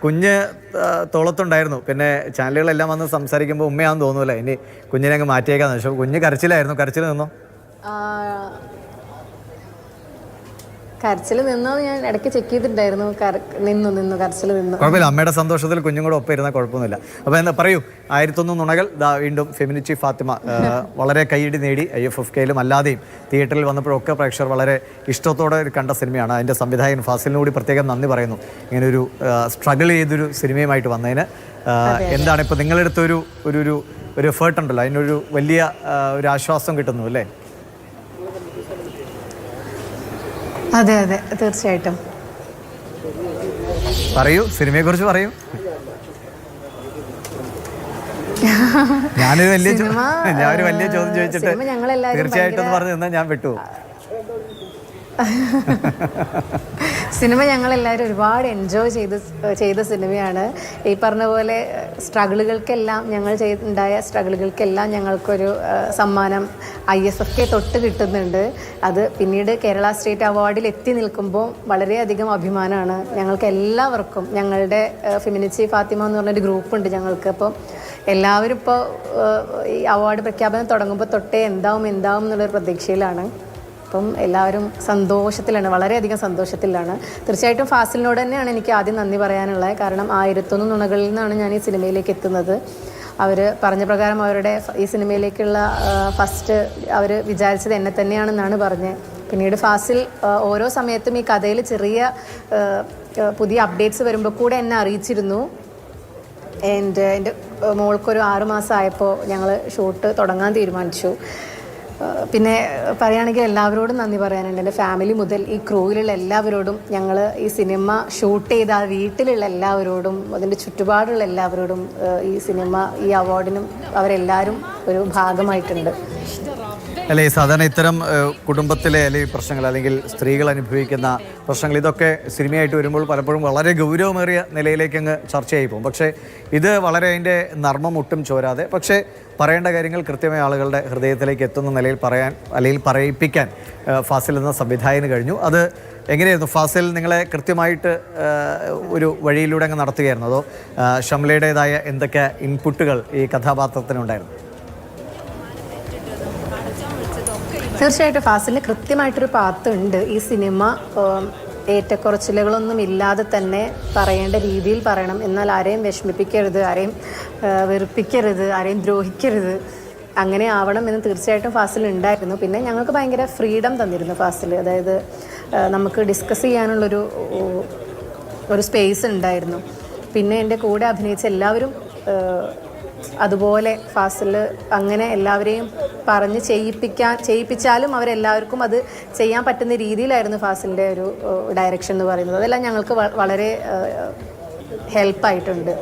കുഞ്ഞ് തോളത്തുണ്ടായിരുന്നു. പിന്നെ ചാനലുകളെല്ലാം വന്ന് സംസാരിക്കുമ്പോൾ ഉമ്മയാണെന്ന് തോന്നൂല്ലേ, ഇനി കുഞ്ഞിനെ അങ്ങ് മാറ്റിയേക്കാന്ന് വെച്ചു. കുഞ്ഞ് കരച്ചിലായിരുന്നു. കരച്ചിൽ നിന്നോ? കരച്ചിൽ നിന്നോ ഞാൻ ഇടയ്ക്ക് ചെക്ക് ചെയ്തിട്ടുണ്ടായിരുന്നു. നിന്നു കരച്ചിൽ നിന്നു. കുഴപ്പമില്ല, അമ്മയുടെ സന്തോഷത്തിൽ കുഞ്ഞും കൂടെ ഒപ്പം ഇരുന്നാൽ കുഴപ്പമൊന്നുമില്ല. അപ്പോൾ എന്താ പറയൂ, 1001 നുണകൾ വീണ്ടും ഫെമിനിറ്റി ഫാത്തിമ വളരെ കൈയടി നേടി. IFFKയിലും അല്ലാതെയും തിയേറ്ററിൽ വന്നപ്പോഴൊക്കെ പ്രേക്ഷകർ വളരെ ഇഷ്ടത്തോടെ കണ്ട സിനിമയാണ്. അതിൻ്റെ സംവിധായകൻ ഫാസിലിനോട് പ്രത്യേകം നന്ദി പറയുന്നു, ഇങ്ങനൊരു സ്ട്രഗിൾ ചെയ്തൊരു സിനിമയുമായിട്ട് വന്നതിന്. എന്താണ് ഇപ്പോൾ നിങ്ങളെടുത്തൊരു ഒരു എഫേർട്ട് ഉണ്ടല്ലോ, അതിനൊരു വലിയ ഒരു ആശ്വാസം കിട്ടുന്നു അല്ലേ? അതെ അതെ, തീർച്ചയായിട്ടും. പറയൂ, സിനിമയെ കുറിച്ച് പറയൂ. ഞാനൊരു വലിയ ചോദ്യം ചോദിച്ചിട്ട് തീർച്ചയായിട്ടും പറഞ്ഞു തന്നാൽ ഞാൻ വിട്ടു. സിനിമ ഞങ്ങളെല്ലാവരും ഒരുപാട് എൻജോയ് ചെയ്ത സിനിമയാണ്. ഈ പറഞ്ഞ പോലെ സ്ട്രഗിളുകൾക്കെല്ലാം ഉണ്ടായ സ്ട്രഗിളുകൾക്കെല്ലാം ഞങ്ങൾക്കൊരു സമ്മാനം IFFK തൊട്ട് കിട്ടുന്നുണ്ട്. അത് പിന്നീട് കേരള സ്റ്റേറ്റ് അവാർഡിൽ എത്തി നിൽക്കുമ്പോൾ വളരെയധികം അഭിമാനമാണ് ഞങ്ങൾക്ക് എല്ലാവർക്കും. ഞങ്ങളുടെ ഫെമിനിറ്റി ഫാത്തിമ എന്ന് പറഞ്ഞൊരു ഗ്രൂപ്പുണ്ട് ഞങ്ങൾക്ക്. അപ്പോൾ എല്ലാവരും ഇപ്പോൾ ഈ അവാർഡ് പ്രഖ്യാപനം തുടങ്ങുമ്പോൾ തൊട്ടേ എന്താവും എന്നുള്ളൊരു പ്രതീക്ഷയിലാണ്. അപ്പം എല്ലാവരും സന്തോഷത്തിലാണ്, വളരെയധികം സന്തോഷത്തിലാണ്. തീർച്ചയായിട്ടും ഫാസിലിനോട് തന്നെയാണ് എനിക്ക് ആദ്യം നന്ദി പറയാനുള്ളത്. കാരണം 1001 നുണകളിൽ നിന്നാണ് ഞാൻ ഈ സിനിമയിലേക്ക് എത്തുന്നത്. അവർ പറഞ്ഞ പ്രകാരം അവരുടെ ഈ സിനിമയിലേക്കുള്ള ഫസ്റ്റ് അവർ വിചാരിച്ചത് എന്നെ തന്നെയാണെന്നാണ് പറഞ്ഞത്. പിന്നീട് ഫാസിൽ ഓരോ സമയത്തും ഈ കഥയിൽ ചെറിയ പുതിയ അപ്ഡേറ്റ്സ് വരുമ്പോൾ കൂടെ എന്നെ അറിയിച്ചിരുന്നു. എൻ്റെ മോൾക്കൊരു 6 മാസം ആയപ്പോൾ ഞങ്ങൾ ഷൂട്ട് തുടങ്ങാൻ തീരുമാനിച്ചു. പിന്നെ പറയുകയാണെങ്കിൽ എല്ലാവരോടും നന്ദി പറയാനുണ്ട്. എൻ്റെ ഫാമിലി മുതൽ ഈ ക്രൂവിലുള്ള എല്ലാവരോടും, ഞങ്ങൾ ഈ സിനിമ ഷൂട്ട് ചെയ്ത ആ വീട്ടിലുള്ള എല്ലാവരോടും, അതിൻ്റെ ചുറ്റുപാടുള്ള എല്ലാവരോടും, ഈ സിനിമ ഈ അവാർഡിനും അവരെല്ലാവരും ഒരു ഭാഗമായിട്ടുണ്ട്. അല്ലെ, സാധാരണ ഇത്തരം കുടുംബത്തിലെ അല്ലെങ്കിൽ പ്രശ്നങ്ങൾ, അല്ലെങ്കിൽ സ്ത്രീകൾ അനുഭവിക്കുന്ന പ്രശ്നങ്ങൾ, ഇതൊക്കെ സിനിമയായിട്ട് വരുമ്പോൾ പലപ്പോഴും വളരെ ഗൗരവമേറിയ നിലയിലേക്ക് അങ്ങ് ചർച്ചയായി പോകും. പക്ഷേ ഇത് വളരെ അതിൻ്റെ നർമ്മം ഒട്ടും ചോരാതെ, പക്ഷേ പറയേണ്ട കാര്യങ്ങൾ കൃത്യമായ ആളുകളുടെ ഹൃദയത്തിലേക്ക് എത്തുന്ന നിലയിൽ പറയാൻ, അല്ലെങ്കിൽ പറയിപ്പിക്കാൻ ഫാസിൽ എന്ന സംവിധായകന് കഴിഞ്ഞു. അത് എങ്ങനെയായിരുന്നു? ഫാസിൽ നിങ്ങളെ കൃത്യമായിട്ട് ഒരു വഴിയിലൂടെ അങ്ങ് നടത്തുകയായിരുന്നു, അതോ ഷംലയുടേതായ എന്തൊക്കെ ഇൻപുട്ടുകൾ ഈ കഥാപാത്രത്തിനുണ്ടായിരുന്നു? തീർച്ചയായിട്ടും ഫാസിലിന് കൃത്യമായിട്ടൊരു പാത്ത് ഉണ്ട്. ഈ സിനിമ ഏറ്റക്കുറച്ചിലുകളൊന്നും ഇല്ലാതെ തന്നെ പറയേണ്ട രീതിയിൽ പറയണം. എന്നാൽ ആരെയും വിഷമിപ്പിക്കരുത്, ആരെയും വെറുപ്പിക്കരുത്, ആരെയും ദ്രോഹിക്കരുത്. അങ്ങനെ ആവണം എന്ന് തീർച്ചയായിട്ടും ഫാസിൽ ഉണ്ടായിരുന്നു. പിന്നെ ഞങ്ങൾക്ക് ഭയങ്കര ഫ്രീഡം തന്നിരുന്നു ഫാസിൽ. അതായത് നമുക്ക് ഡിസ്കസ് ചെയ്യാനുള്ളൊരു സ്പേസ് ഉണ്ടായിരുന്നു. പിന്നെ എൻ്റെ കൂടെ അഭിനയിച്ച എല്ലാവരും അതുപോലെ ഫാസിൽ അങ്ങനെ എല്ലാവരെയും പറഞ്ഞ് ചെയ്യിപ്പിച്ചാലും അവരെല്ലാവർക്കും അത് ചെയ്യാൻ പറ്റുന്ന രീതിയിലായിരുന്നു ഫാസിലിൻ്റെ ഒരു ഡയറക്ഷൻ എന്ന് പറയുന്നത്. അതെല്ലാം ഞങ്ങൾക്ക് വളരെ ഹെൽപ്പായിട്ടുണ്ട്.